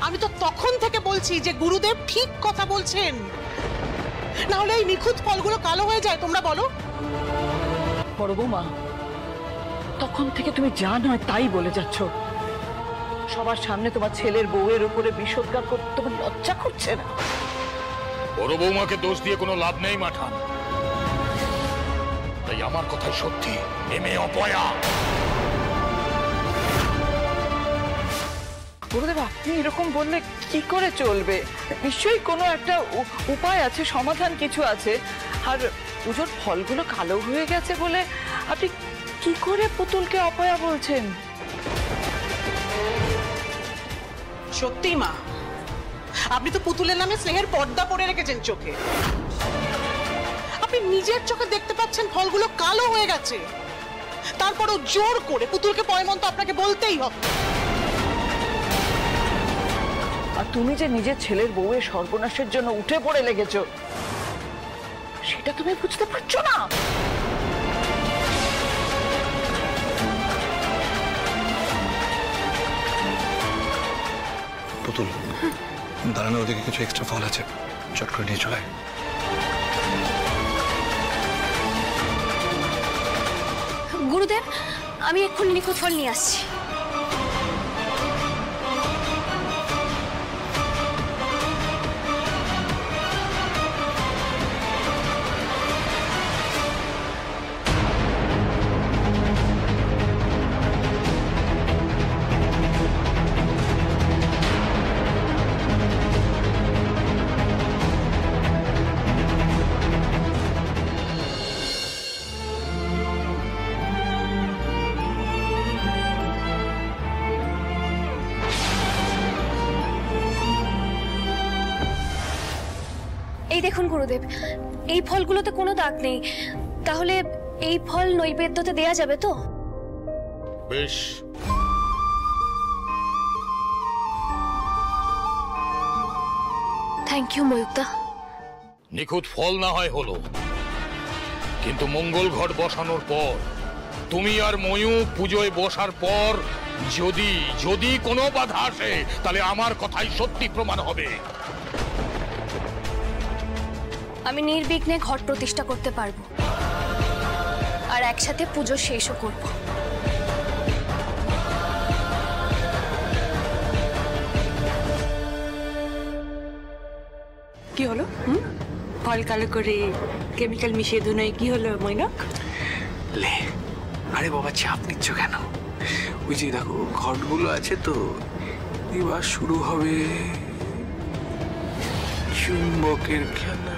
আমি তো তখন থেকে বলছি যে গুরুদেব ঠিক কথা বলছেন, না হলে এই নিখুঁত ফলগুলো কালো হয়ে যায়। তোমরা বলো। বড় বৌমা, তখন থেকে তুমি যা নয় তাই বলে যাচ্ছ। সবার সামনে তোমার ছেলের বউয়ের উপরে বিষোদ্গার করতে তোমার লজ্জা করছে না? বড় বৌমাকে দোষ দিয়ে কোনো লাভ নেই মাঠান। তাই আমার কথাই সত্যি, এ মেয়ে অপয়া। গুরুদেব, আপনি এরকম বললে কি করে চলবে? নিশ্চয়ই কোনো একটা উপায় আছে, সমাধান কিছু আছে। আর পুজোর ফলগুলো কালো হয়ে গেছে বলে আপনি কি করে পুতুলকে অপয়া বলছেন? সত্যি মা, আপনি তো পুতুলের নামে স্নেহের পর্দা পরে রেখেছেন চোখে। আপনি নিজের চোখে দেখতে পাচ্ছেন ফলগুলো কালো হয়ে গেছে, তারপরও জোর করে পুতুলকে পয়মন্ত আপনাকে বলতেই হবে। আর তুমি যে নিজের ছেলের বউয়ের সর্বনাশের জন্য উঠে পড়ে লেগেছো, সেটা তুমি বুঝতে পারছো না? পুতুল, দাঁড়ানো, ওদিকে কিছু এক্সট্রা ফল আছে, চট করে নিয়ে চলে। গুরুদেব, আমি এক্ষুনি নিখুঁত ফল নিয়ে আসছি। এই দেখুন গুরুদেব, এই ফলগুলোতে কোনো দাগ নেই। তাহলে এই ফল নৈবেদ্যতে দেয়া যাবে তো? বেশ, থ্যাংক ইউ ময়ূকদা। নিখুঁত ফল না হয় হলো, কিন্তু মঙ্গল ঘট বসানোর পর তুমি আর ময়ূক পুজোয় বসার পর যদি যদি কোনো বাধা আসে, তাহলে আমার কথাই সত্যি প্রমাণ হবে। আমি নির্বিঘ্নে ঘট প্রতিষ্ঠা করতে পারবো, আর একসাথে পুজো শেষও করব। কি হলো? ফল কালো করে কেমিক্যাল মিশিয়ে ধুনাই কি হলো মৈনক? লে, আরে বাবা চাপ নিচ্ছ কেন? ওই যে দেখো ঘটগুলো আছে তো, এবার শুরু হবে চুম্বকের খেলা।